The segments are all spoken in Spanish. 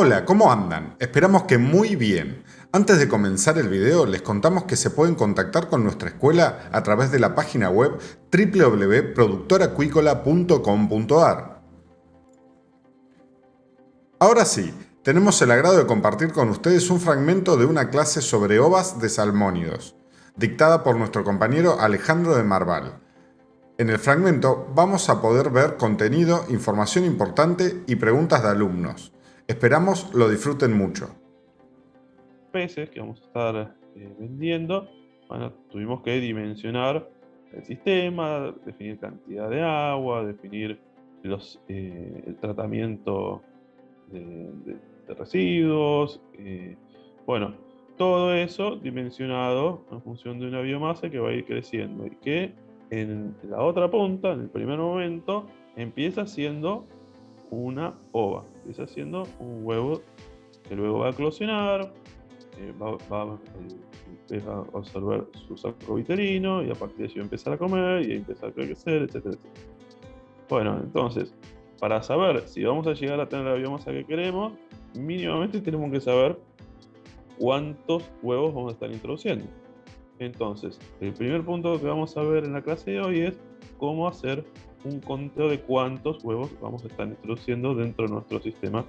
Hola, ¿cómo andan? Esperamos que muy bien. Antes de comenzar el video, les contamos que se pueden contactar con nuestra escuela a través de la página web www.productoracuícola.com.ar. Ahora sí, tenemos el agrado de compartir con ustedes un fragmento de una clase sobre ovas de salmónidos, dictada por nuestro compañero Alejandro de Marval. En el fragmento vamos a poder ver contenido, información importante y preguntas de alumnos. Esperamos lo disfruten mucho. Peces que vamos a estar vendiendo, bueno, tuvimos que dimensionar el sistema, definir cantidad de agua, definir el tratamiento de residuos, bueno, todo eso dimensionado en función de una biomasa que va a ir creciendo y que en la otra punta, en el primer momento, empieza siendo una ova, empieza siendo un huevo que luego va a eclosionar, el pez va a absorber su saco vitelino y a partir de eso va a empezar a comer y a empezar a crecer, etcétera, etcétera. Bueno, entonces, para saber si vamos a llegar a tener la biomasa que queremos, mínimamente tenemos que saber cuántos huevos vamos a estar introduciendo. Entonces, el primer punto que vamos a ver en la clase de hoy es cómo hacer un conteo de cuántos huevos vamos a estar introduciendo dentro de nuestro sistema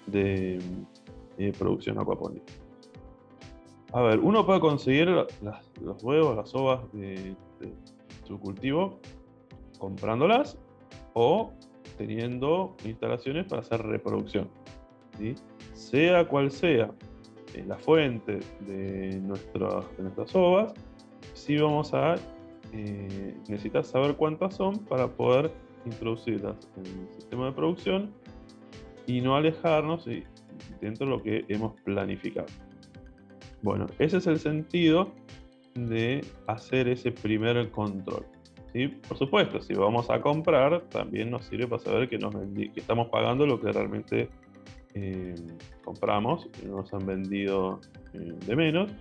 de producción acuapónica. A ver, uno puede conseguir los huevos, las ovas de su cultivo comprándolas o teniendo instalaciones para hacer reproducción, ¿sí? Sea cual sea la fuente de nuestras ovas, sí vamos a necesitar saber cuántas son para poder introducirlas en el sistema de producción y no alejarnos dentro de lo que hemos planificado. Bueno, ese es el sentido de hacer ese primer control, ¿sí? Por supuesto, si vamos a comprar, también nos sirve para saber que estamos pagando lo que realmente compramos, que nos han vendido de menos,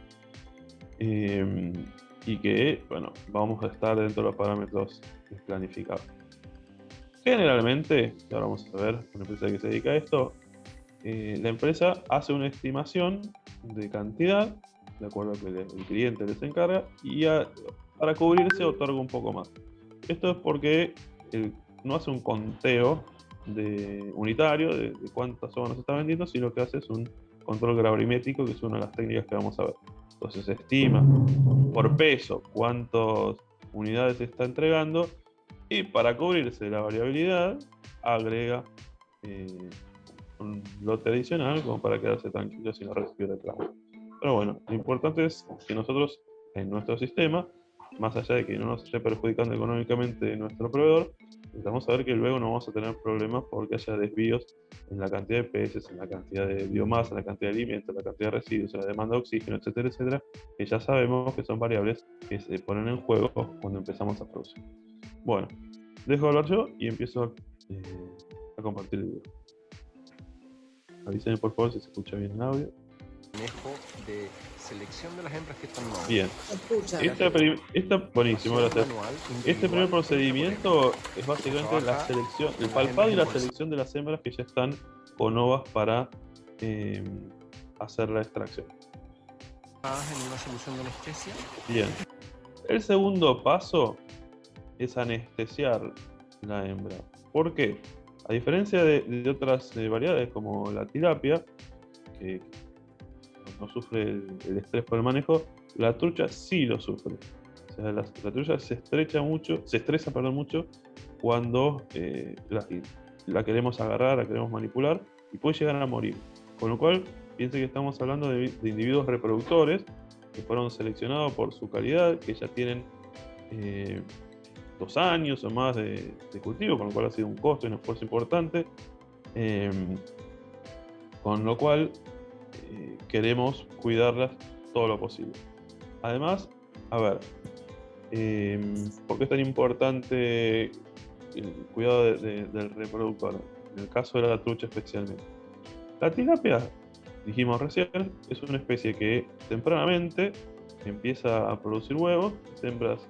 y que, bueno, vamos a estar dentro de los parámetros planificados. Generalmente, y ahora vamos a ver una empresa que se dedica a esto, la empresa hace una estimación de cantidad, de acuerdo a que el cliente les encarga, y para cubrirse otorga un poco más. Esto es porque no hace un conteo unitario de cuántas ovas se está vendiendo, sino que hace es un control gravimétrico, que es una de las técnicas que vamos a ver. Entonces se estima por peso cuántas unidades se está entregando y para cubrirse la variabilidad agrega un lote adicional como para quedarse tranquilo sin recibir reclamo. Pero bueno, lo importante es que nosotros en nuestro sistema, más allá de que no nos esté perjudicando económicamente nuestro proveedor, necesitamos saber que luego no vamos a tener problemas porque haya desvíos en la cantidad de peces, en la cantidad de biomasa, en la cantidad de alimentos, en la cantidad de residuos, en la demanda de oxígeno, etcétera, etcétera, que ya sabemos que son variables que se ponen en juego cuando empezamos a producir. Bueno, dejo de hablar yo y empiezo a compartir el video. Avísenme por favor si se escucha bien el audio. Manejo de selección de las hembras que están nuevas. Bien. Buenísimo, gracias. Este primer procedimiento es básicamente la selección, el palpado y la selección de las hembras que ya están con ovas para hacer la extracción. En una solución de anestesia. Bien. El segundo paso es anestesiar la hembra. ¿Por qué? A diferencia de otras variedades como la tilapia, que no sufre el estrés por el manejo, la trucha sí lo sufre. O sea, la trucha se estresa mucho cuando la queremos agarrar, la queremos manipular y puede llegar a morir. Con lo cual, piense que estamos hablando de individuos reproductores que fueron seleccionados por su calidad, que ya tienen 2 años o más de cultivo, con lo cual ha sido un costo y un esfuerzo importante. Con lo cual queremos cuidarlas todo lo posible. Además, a ver, ¿por qué es tan importante el cuidado del reproductor? En el caso de la trucha especialmente. La tilapia, dijimos recién, es una especie que tempranamente empieza a producir huevos, hembras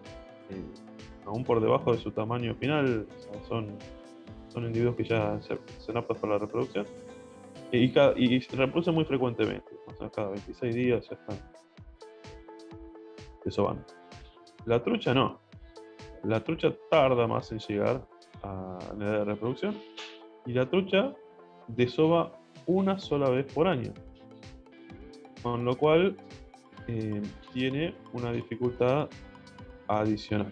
aún por debajo de su tamaño final, o sea, son individuos que ya son aptos para la reproducción. Y se reproducen muy frecuentemente. O sea, cada 26 días ya están desobando. La trucha no. La trucha tarda más en llegar a la edad de reproducción. Y la trucha desova una sola vez por año. Con lo cual tiene una dificultad adicional.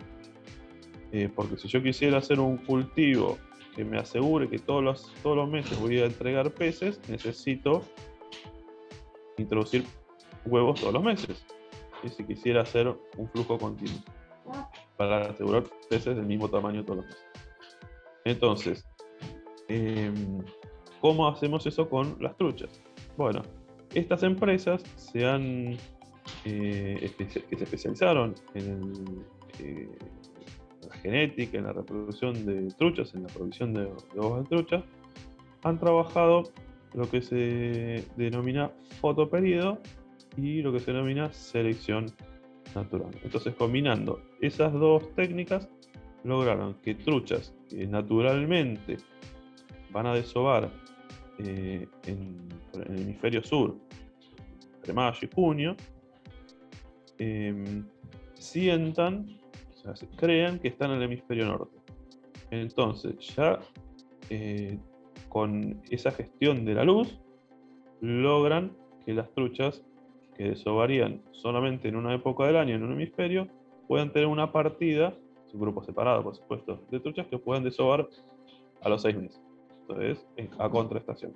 Porque si yo quisiera hacer un cultivo que me asegure que todos los meses voy a entregar peces, necesito introducir huevos todos los meses. Y si quisiera hacer un flujo continuo para asegurar peces del mismo tamaño todos los meses. Entonces, ¿cómo hacemos eso con las truchas? Bueno, estas empresas que se especializaron en la genética, en la reproducción de truchas, en la provisión de huevos de trucha, han trabajado lo que se denomina fotoperíodo y lo que se denomina selección natural. Entonces, combinando esas dos técnicas, lograron que truchas que naturalmente van a desovar en el hemisferio sur entre mayo y junio, crean que están en el hemisferio norte. Entonces, ya con esa gestión de la luz, logran que las truchas que desovarían solamente en una época del año en un hemisferio puedan tener una partida, es un grupo separado por supuesto, de truchas que puedan desovar a los 6 meses. Entonces, a contraestación.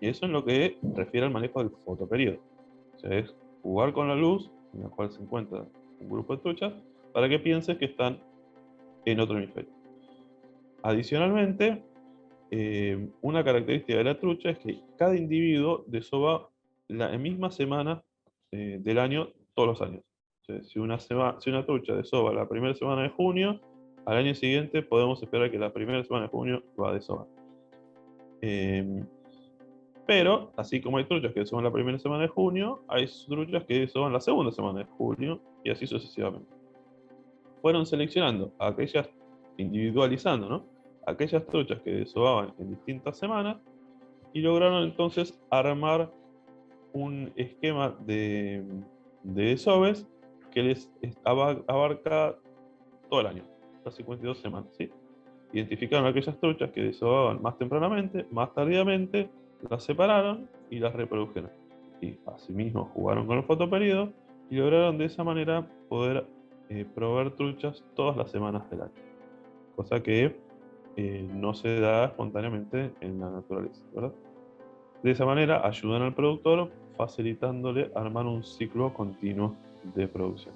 Y eso es lo que refiere al manejo del fotoperíodo. O sea, es jugar con la luz en la cual se encuentra un grupo de truchas para que pienses que están en otro hemisferio. Adicionalmente, una característica de la trucha es que cada individuo desova la misma semana del año todos los años. O sea, si una trucha desova la primera semana de junio, al año siguiente podemos esperar que la primera semana de junio va a desovar. Pero, así como hay truchas que desovan la primera semana de junio, hay truchas que desovan la segunda semana de junio, y así sucesivamente. Fueron seleccionando a aquellas, individualizando, ¿no?, aquellas truchas que desovaban en distintas semanas, y lograron entonces armar un esquema de desoves que les abarca todo el año, las 52 semanas, ¿sí? Identificaron aquellas truchas que desovaban más tempranamente, más tardíamente, las separaron y las reprodujeron. Y asimismo jugaron con el fotoperíodo y lograron de esa manera poder proveer truchas todas las semanas del año. Cosa que no se da espontáneamente en la naturaleza, ¿verdad? De esa manera ayudan al productor facilitándole armar un ciclo continuo de producción.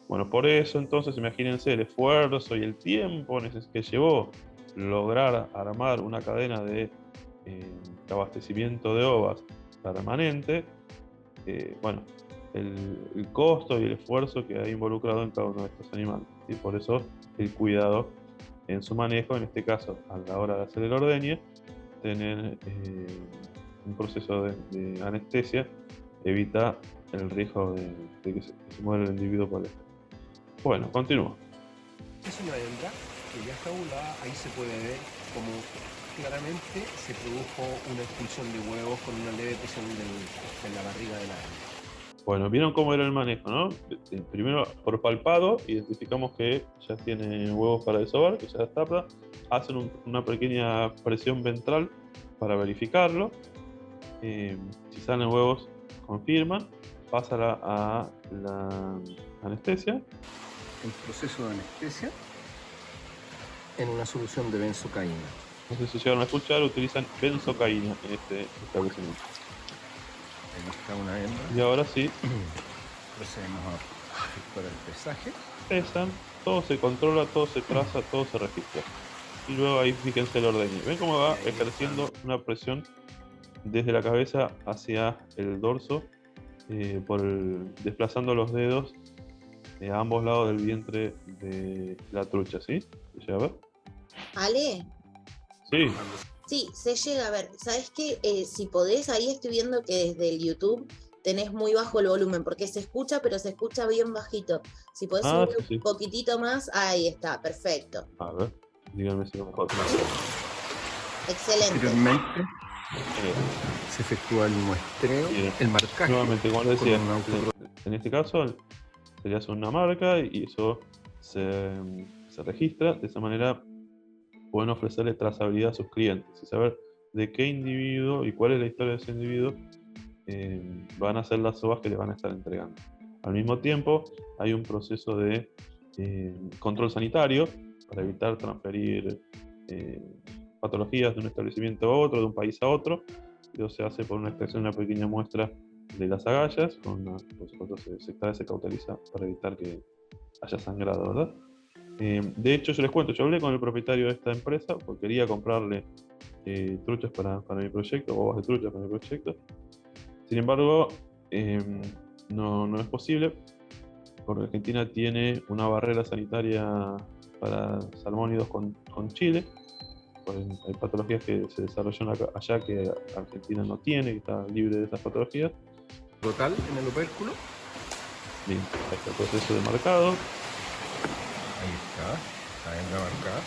Bueno, por eso entonces imagínense el esfuerzo y el tiempo que llevó lograr armar una cadena de abastecimiento de ovas permanente. Bueno, el costo y el esfuerzo que ha involucrado en cada uno de estos animales. Y por eso el cuidado en su manejo, en este caso a la hora de hacer el ordeñe, tener un proceso de anestesia evita el riesgo de que se muera el individuo por esto. Bueno, continúo. Es una hembra que ya está ovulada, ahí se puede ver como claramente se produjo una expulsión de huevos con una leve presión en la barriga de la hembra. Bueno, vieron cómo era el manejo, ¿no? Primero, por palpado, identificamos que ya tiene huevos para desovar, que ya destapa, hacen una pequeña presión ventral para verificarlo. Si salen huevos, confirman, pasa a la anestesia. El proceso de anestesia en una solución de benzocaína. No sé si llegaron a escuchar, utilizan benzocaína en este establecimiento. Ahí está una hembra. Y ahora sí, procedemos a efectuar el pesaje. pesan, todo se controla, todo se traza, todo se registra. Y luego ahí fíjense el ordeñe. ¿Ven cómo va ejerciendo una presión desde la cabeza hacia el dorso, desplazando los dedos a ambos lados del vientre de la trucha, ¿sí? ¿Se llega a ver? Ale, Sí. sí, se llega a ver. ¿Sabes qué? Si podés, ahí estoy viendo que desde el YouTube tenés muy bajo el volumen, porque se escucha, pero se escucha bien bajito. Si podés subir sí. un poquitito más, ahí está, perfecto. A ver, díganme si lo mejor. Excelente. Posteriormente Se efectúa el muestreo, Bien. el marcaje. Nuevamente, como les con decía, un auto- en este caso sería una marca y eso se registra. De esa manera pueden ofrecerle trazabilidad a sus clientes y saber de qué individuo y cuál es la historia de ese individuo van a ser las SOAs que le van a estar entregando. Al mismo tiempo, hay un proceso de control sanitario para evitar transferir patologías de un establecimiento a otro, de un país a otro. Eso se hace por una extracción de una pequeña muestra de las agallas, por supuesto se extrae, se cauteliza para evitar que haya sangrado, ¿verdad? De hecho, yo les cuento, yo hablé con el propietario de esta empresa porque quería comprarle truchas para mi proyecto, bobas de truchas para mi proyecto. Sin embargo, no es posible porque Argentina tiene una barrera sanitaria para salmónidos con Chile. Pues hay patologías que se desarrollan allá que Argentina no tiene, que está libre de esas patologías. Total en el opérculo. Bien, ahí está el proceso de marcado. Ahí está, la hembra marcada.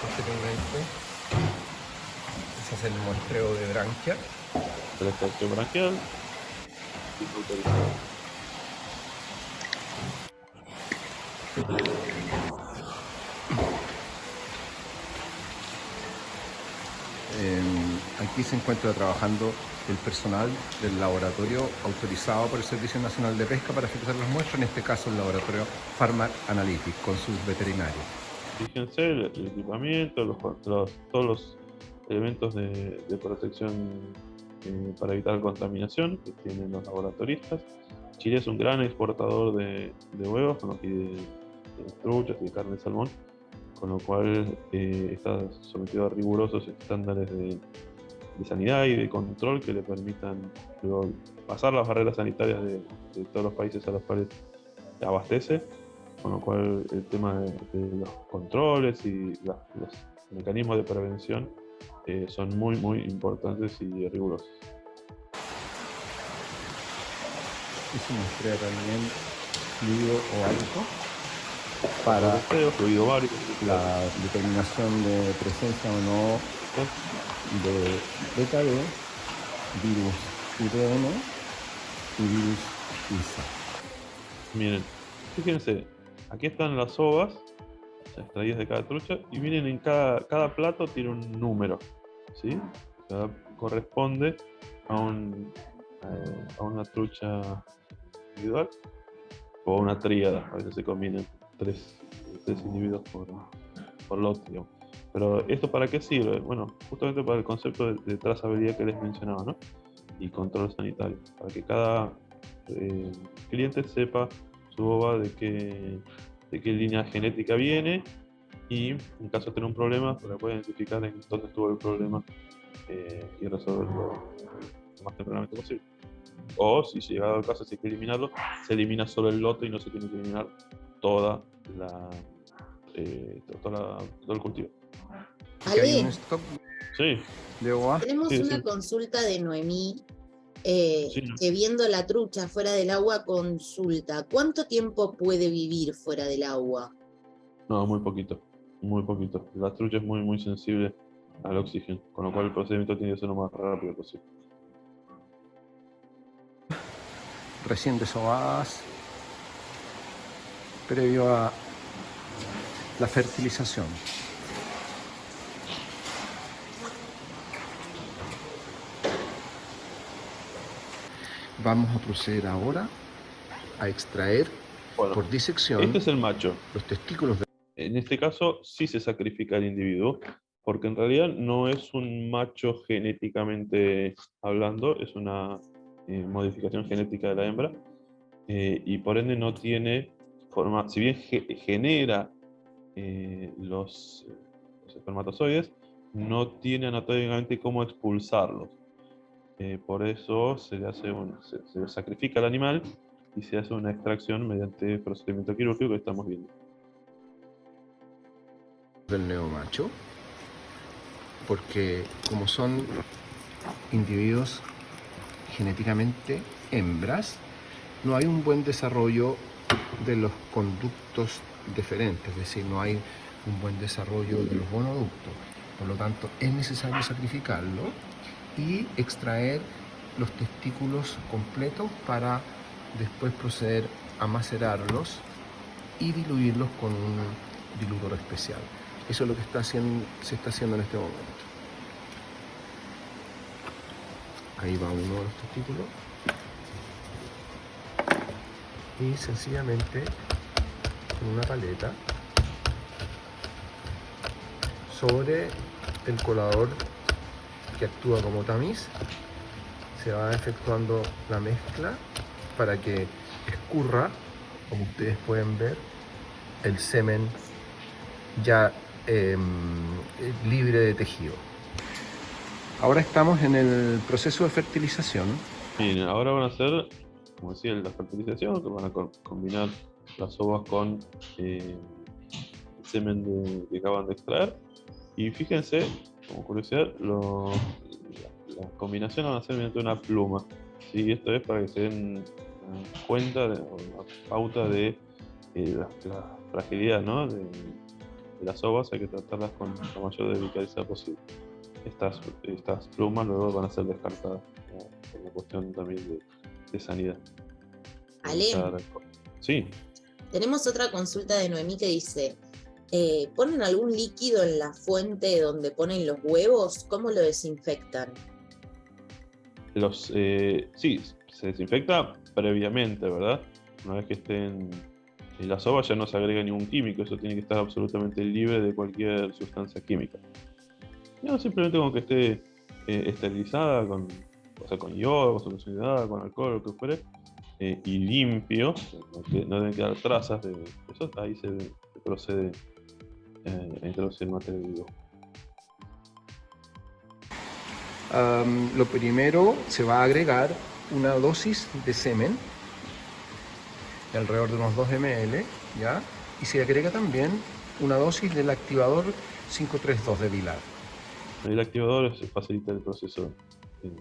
Posteriormente se hace el muestreo de branquia. La extracción branquial y cauterizado. Aquí se encuentra trabajando el personal del laboratorio autorizado por el Servicio Nacional de Pesca para efectuar las muestras, en este caso el laboratorio Pharma Analytics, con sus veterinarios. Fíjense el equipamiento, todos los elementos de protección para evitar contaminación que tienen los laboratoristas. Chile es un gran exportador de huevos, y de truchas y de carne de salmón, con lo cual está sometido a rigurosos estándares de sanidad y de control que le permitan luego pasar las barreras sanitarias de todos los países a los cuales abastece, con lo cual el tema de los controles y los mecanismos de prevención son muy importantes y rigurosos. Y se muestra también fluido ovárico para fluido ovárico, la determinación de presencia o no de BKD, virus IBM y virus ISA. Miren, fíjense, aquí están las ovas extraídas de cada trucha y miren, en cada plato tiene un número, ¿sí? Corresponde a una trucha individual o a una tríada. A veces se combinan tres individuos por lote, digamos. Pero ¿esto para qué sirve? Bueno, justamente para el concepto de trazabilidad que les mencionaba, ¿no? Y control sanitario, para que cada cliente sepa su ova de qué línea genética viene y en caso de tener un problema, para poder identificar en dónde estuvo el problema y resolverlo lo más tempranamente posible. O si llegado al caso, si hay que eliminarlo, se elimina solo el lote y no se tiene que eliminar todo el cultivo. Aquí hay Ale, un stock Sí, de OA. tenemos Sí, una sí. consulta de Noemí, Sí. que viendo la trucha fuera del agua consulta, ¿cuánto tiempo puede vivir fuera del agua? No, muy poquito, muy poquito. La trucha es muy sensible al oxígeno, con lo cual el procedimiento tiene que ser lo más rápido posible. Recién desovadas, previo a la fertilización. Vamos a proceder ahora a extraer Bueno, por disección este es el macho. los testículos de... En este caso sí se sacrifica el individuo, porque en realidad no es un macho genéticamente hablando, es una modificación genética de la hembra, y por ende no tiene forma, si bien genera los espermatozoides, no tiene anatómicamente cómo expulsarlos. Por eso se sacrifica el animal y se hace una extracción mediante el procedimiento quirúrgico que estamos viendo. del neomacho, porque como son individuos genéticamente hembras, no hay un buen desarrollo de los conductos deferentes, es decir, no hay un buen desarrollo de los gonoductos. Por lo tanto, es necesario sacrificarlo y extraer los testículos completos para después proceder a macerarlos y diluirlos con un diluidor especial. Eso es lo que se está haciendo en este momento. Ahí va uno de los testículos. Y sencillamente con una paleta sobre el colador que actúa como tamiz se va efectuando la mezcla para que escurra, como ustedes pueden ver, el semen ya libre de tejido. Ahora estamos en el proceso de fertilización. Bien, ahora van a hacer, como decía, la fertilización, que van a combinar las ovas con el semen que acaban de extraer. Y fíjense, como curiosidad, la combinación van a ser mediante una pluma. ¿Sí? Esto es para que se den cuenta, o una pauta de la fragilidad, ¿no? de las ovas. Hay que tratarlas con la mayor delicadeza posible. Estas plumas luego van a ser descartadas por una cuestión también de sanidad. Alem, Sí, tenemos otra consulta de Noemí que dice, ¿ponen algún líquido en la fuente donde ponen los huevos? ¿Cómo lo desinfectan? sí, se desinfecta previamente, ¿verdad? Una vez que estén en las ovas ya no se agrega ningún químico, eso tiene que estar absolutamente libre de cualquier sustancia química. No, simplemente con que esté esterilizada, o sea, con yodo, con solución de nada, con alcohol, lo que fuere, y limpio, no deben quedar trazas de eso, ahí se procede a introducir el material vivo. Lo primero, se va a agregar una dosis de semen de alrededor de unos 2 ml, ¿ya? Y se agrega también una dosis del activador 532 de Vilar. El activador facilita el proceso que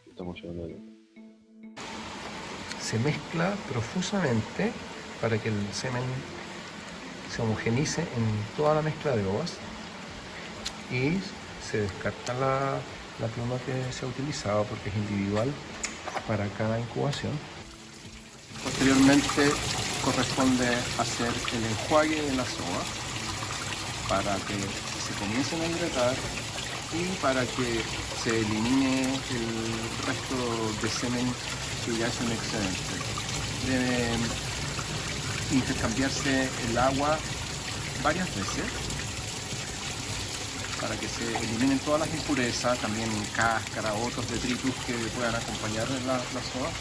estamos llevando adelante. Se mezcla profusamente para que el semen se homogenice en toda la mezcla de ovas y se descarta la pluma que se ha utilizado porque es individual para cada incubación. Posteriormente corresponde hacer el enjuague de las ovas para que se comiencen a hidratar y para que se elimine el resto de semen que ya es un excedente. Debe intercambiarse el agua varias veces para que se eliminen todas las impurezas, también cáscara, otros detritus que puedan acompañar las ovas.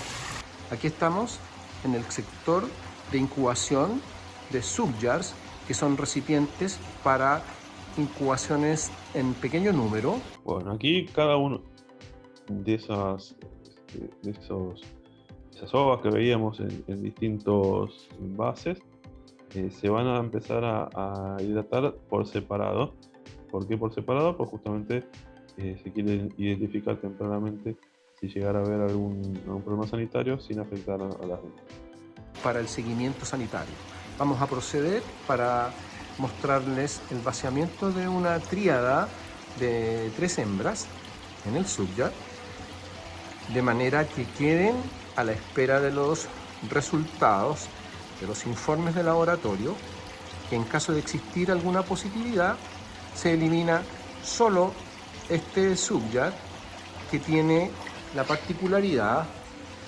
Aquí estamos en el sector de incubación de subjars, que son recipientes para incubaciones en pequeño número. Bueno, aquí cada uno de esas ovas que veíamos en distintos envases se van a empezar a hidratar por separado. ¿Por qué por separado? Pues justamente se quiere identificar tempranamente si llegara a haber algún problema sanitario sin afectar a las demás. Para el seguimiento sanitario. Vamos a proceder para mostrarles el vaciamiento de una tríada de 3 hembras en el subjar, de manera que queden a la espera de los resultados de los informes de laboratorio, que en caso de existir alguna positividad se elimina solo este subjar, que tiene la particularidad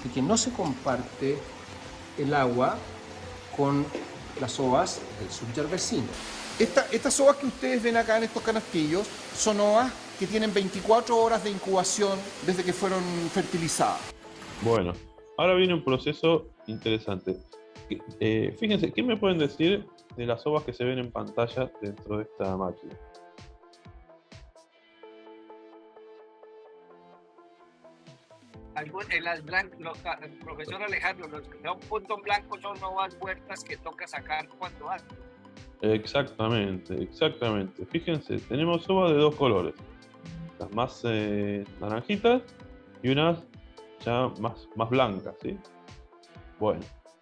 de que no se comparte el agua con las ovas del subjar vecino. Estas ovas que ustedes ven acá en estos canastillos son ovas que tienen 24 horas de incubación desde que fueron fertilizadas. Bueno, ahora viene un proceso interesante. Fíjense, ¿qué me pueden decir de las ovas que se ven en pantalla dentro de esta máquina? Profesor Alejandro, los que son puntos blancos son ovas muertas que toca sacar cuando hacen. Exactamente. Fíjense, tenemos ovas de 2 colores. Las más naranjitas y unas ya más blancas, ¿sí? Bueno,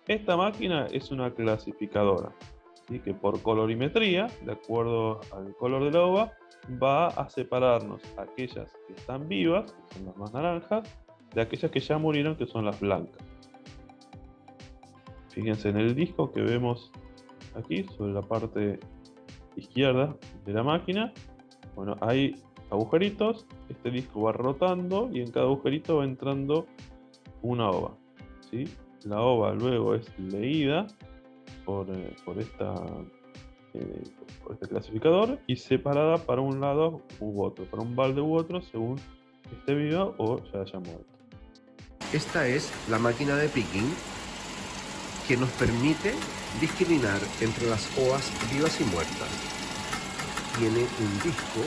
esta máquina es una clasificadora, ¿sí? Que por colorimetría, de acuerdo al color de la ova, va a separarnos aquellas que están vivas, que son las más naranjas, de aquellas que ya murieron, que son las blancas. Fíjense en el disco que vemos aquí, sobre la parte izquierda de la máquina. Bueno, hay agujeritos, este disco va rotando y en cada agujerito va entrando una ova, ¿sí? La ova luego es leída por este clasificador y separada para un lado u otro, para un balde u otro, según esté viva o ya haya muerto. Esta es la máquina de picking que nos permite discriminar entre las ovas vivas y muertas. Tiene un disco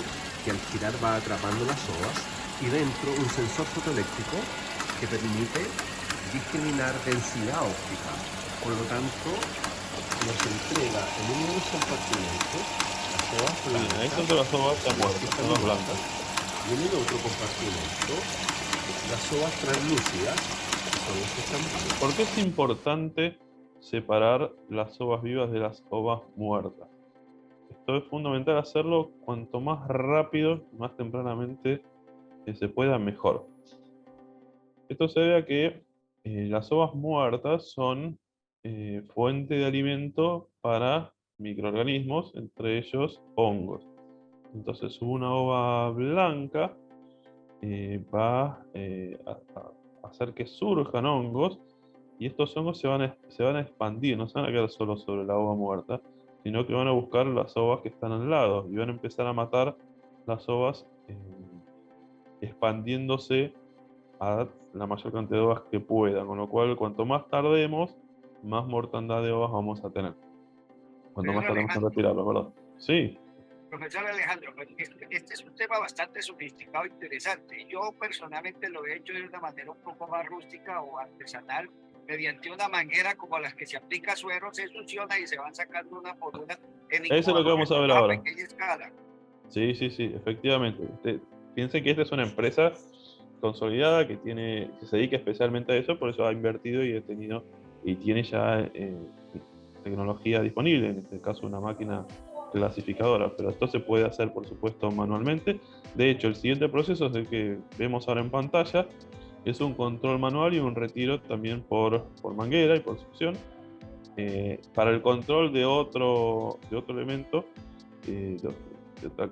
que al girar va atrapando las ovas y dentro un sensor fotoeléctrico que permite discriminar densidad óptica. Por lo tanto, nos entrega en uno de los compartimentos las ovas blancas. Ahí son las ovas ya muertas, son las blancas. Y en el otro compartimento, las ovas translúcidas, que son las que están vivas. ¿Por qué es importante separar las ovas vivas de las ovas muertas? Esto es fundamental hacerlo cuanto más rápido, más tempranamente se pueda, mejor. Esto se debe a que las ovas muertas son fuente de alimento para microorganismos, entre ellos hongos. Entonces una ova blanca va a hacer que surjan hongos y estos hongos se van a expandir, no se van a quedar solo sobre la ova muerta, sino que van a buscar las ovas que están al lado y van a empezar a matar las ovas expandiéndose a la mayor cantidad de ovas que puedan, con lo cual cuanto más tardemos, más mortandad de ovas vamos a tener. Cuanto más tardemos en retirarlo, ¿verdad? Sí. Profesor Alejandro, este es un tema bastante sofisticado e interesante. Yo personalmente lo he hecho de una manera un poco más rústica o artesanal, mediante una manguera como las que se aplica suero, se succiona y se van sacando una por una en Eso es lo que vamos a ver ahora. pequeña escala. Sí, efectivamente. Piensen que esta es una empresa consolidada que se dedica especialmente a eso, por eso ha invertido y tiene ya tecnología disponible, en este caso una máquina clasificadora, pero esto se puede hacer por supuesto manualmente. De hecho, el siguiente proceso es el que vemos ahora en pantalla, es un control manual y un retiro también por manguera y por succión. Para el control de otro elemento, de otra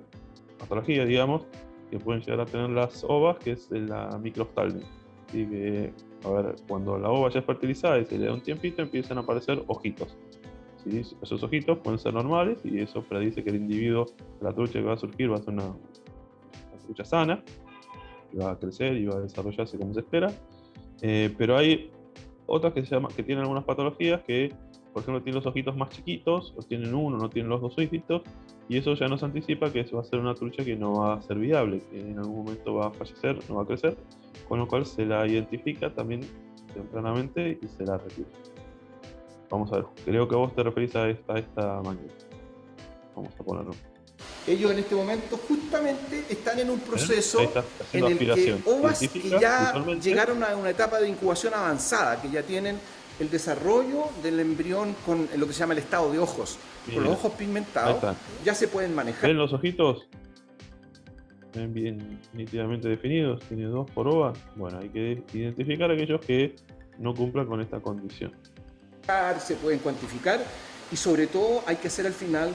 patología, digamos, que pueden llegar a tener las ovas, que es la microftalmia. Así que, a ver, cuando la ova ya es fertilizada y se le da un tiempito, empiezan a aparecer ojitos. ¿Sí? Esos ojitos pueden ser normales y eso predice que el individuo, la trucha que va a surgir, va a ser una trucha sana, que va a crecer y va a desarrollarse como se espera. Pero hay otras que tienen algunas patologías que, por ejemplo, tienen los ojitos más chiquitos, o tienen uno, no tienen los dos ojitos, y eso ya nos anticipa que eso va a ser una trucha que no va a ser viable, que en algún momento va a fallecer, no va a crecer, con lo cual se la identifica también tempranamente y se la retira. Vamos a ver, creo que vos te referís a esta máquina. Vamos a ponerlo. Ellos en este momento justamente están en un proceso en el que aspiración ovas que científica, ya visualmente. llegaron a una etapa de incubación avanzada, que ya tienen el desarrollo del embrión con lo que se llama el estado de ojos. Bien. Con los ojos pigmentados ya se pueden manejar. ¿Ven los ojitos? ¿Ven bien nítidamente definidos? Tiene 2 por ova. Bueno, hay que identificar a aquellos que no cumplan con esta condición. Se pueden cuantificar y sobre todo hay que hacer al final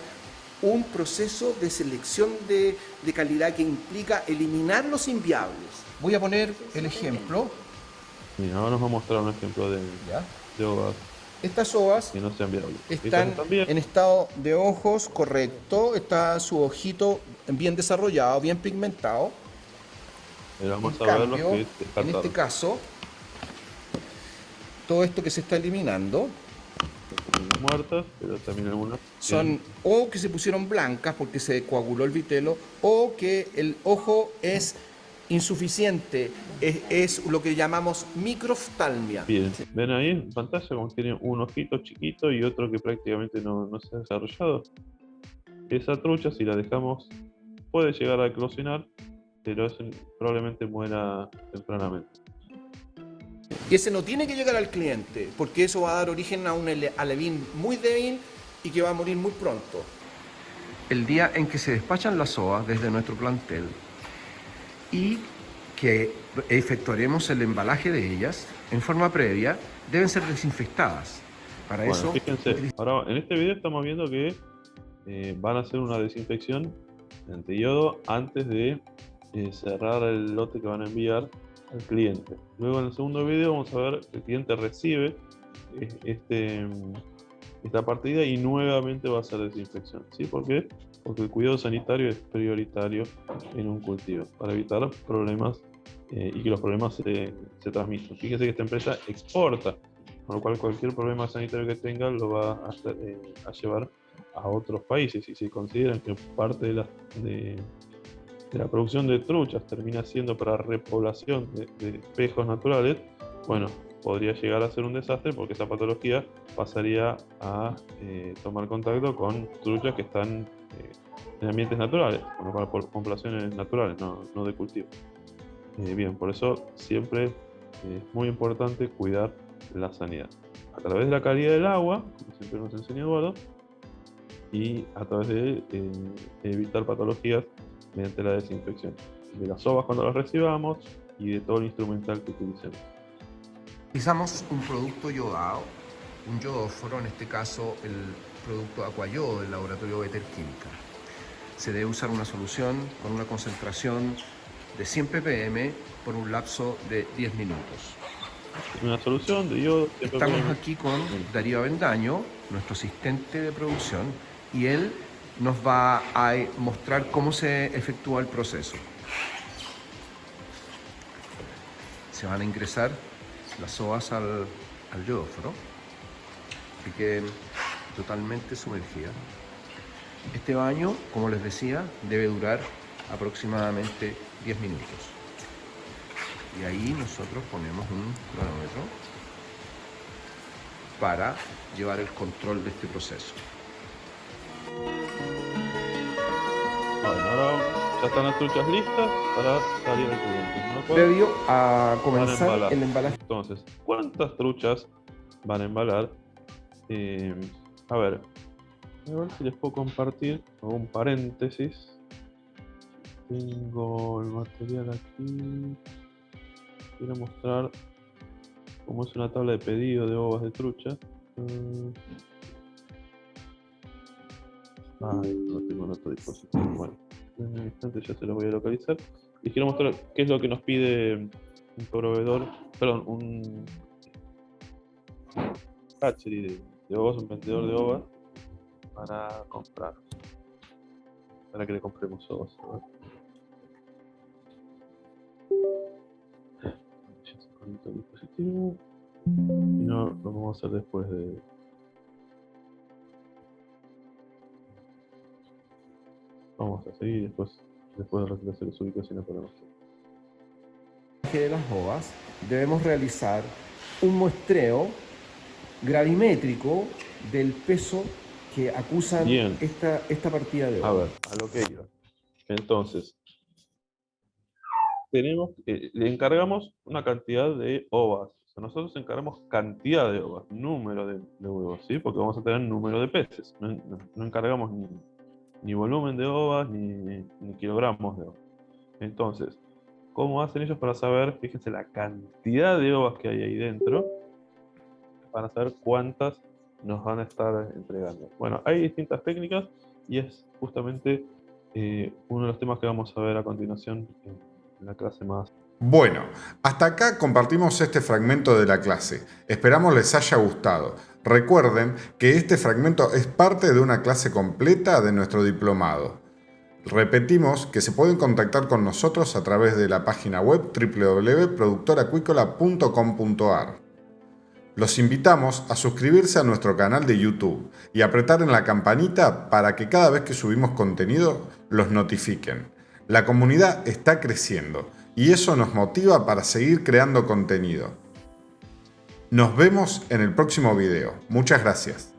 un proceso de selección de calidad que implica eliminar los inviables. Voy a poner el ejemplo. Mira, ahora nos va a mostrar un ejemplo de ovas Estas ovas que no sean viables. están en estado de ojos correcto, está su ojito bien desarrollado, bien pigmentado. Pero vamos En a ver los cambio, que en descartaron. este caso, todo esto que se está eliminando Muertas, pero también algunas son o que se pusieron blancas porque se coaguló el vitelo, o que el ojo es insuficiente, es lo que llamamos microftalmia. bien. ¿Ven ahí en pantalla como tiene un ojito chiquito y otro que prácticamente no se ha desarrollado? Esa trucha, si la dejamos, puede llegar a eclosionar, pero probablemente muera tempranamente. Y ese no tiene que llegar al cliente, porque eso va a dar origen a un alevín muy débil y que va a morir muy pronto. el día en que se despachan las ovas desde nuestro plantel y que efectuaremos el embalaje de ellas en forma previa, deben ser desinfectadas. Para Bueno, eso, fíjense, ahora en este video estamos viendo que van a hacer una desinfección de yodo antes de cerrar el lote que van a enviar al cliente. Luego en el segundo video vamos a ver que el cliente recibe esta partida y nuevamente va a hacer desinfección. ¿Sí? ¿Por qué? Porque el cuidado sanitario es prioritario en un cultivo para evitar problemas y que los problemas se transmitan. Fíjense que esta empresa exporta, con lo cual cualquier problema sanitario que tenga lo va a llevar a otros países. Y si consideran que parte de la producción de truchas termina siendo para repoblación de espejos naturales, bueno, podría llegar a ser un desastre porque esa patología pasaría a tomar contacto con truchas que están en ambientes naturales, por poblaciones naturales, no de cultivo. Bien, por eso siempre es muy importante cuidar la sanidad. A través de la calidad del agua, como siempre nos enseña Eduardo, y a través de evitar patologías mediante la desinfección de las ovas cuando las recibamos y de todo el instrumental que utilicemos. utilizamos un producto yodado, un yodóforo, en este caso el producto Aquayodo del laboratorio Better Química. Se debe usar una solución con una concentración de 100 ppm por un lapso de 10 minutos. Una solución de yodo. Estamos aquí con Darío Avendaño, nuestro asistente de producción, y él nos va a mostrar cómo se efectúa el proceso. Se van a ingresar las ovas al yodóforo que queden totalmente sumergidas. Este baño, como les decía, debe durar aproximadamente 10 minutos. Y ahí nosotros ponemos un cronómetro para llevar el control de este proceso. Bueno, ahora ya están las truchas listas para salir al cliente. Previo a Van a comenzar embalar. el embalaje. Entonces, ¿cuántas truchas van a embalar? A ver si les puedo compartir, hago un paréntesis. Tengo el material aquí. Quiero mostrar cómo es una tabla de pedido de ovas de trucha. No tengo en otro dispositivo. Bueno, en un instante ya se los voy a localizar. Les quiero mostrar qué es lo que nos pide un proveedor, perdón, un hatchery de ovas, un vendedor de ovas, para comprar. Para que le compremos ovas. Ya se conectó el dispositivo. Y no lo vamos a hacer después de. Vamos a seguir después de restablecer su ubicación a podemos hacer. De las ovas debemos realizar un muestreo gravimétrico del peso que acusan Bien. esta partida de A ovas. ver, a lo que iba. Entonces, le encargamos una cantidad de ovas. O sea, nosotros encargamos cantidad de ovas, número de huevos, ¿sí? Porque vamos a tener número de peces. No encargamos ni volumen de ovas, ni kilogramos de ovas. Entonces, ¿cómo hacen ellos para saber, fíjense, la cantidad de ovas que hay ahí dentro, para saber cuántas nos van a estar entregando? Bueno, hay distintas técnicas y es justamente uno de los temas que vamos a ver a continuación en la clase más. Bueno, hasta acá compartimos este fragmento de la clase. Esperamos les haya gustado. Recuerden que este fragmento es parte de una clase completa de nuestro diplomado. Repetimos que se pueden contactar con nosotros a través de la página web www.productoracuicola.com.ar. Los invitamos a suscribirse a nuestro canal de YouTube y apretar en la campanita para que cada vez que subimos contenido los notifiquen. La comunidad está creciendo y eso nos motiva para seguir creando contenido. Nos vemos en el próximo video. Muchas gracias.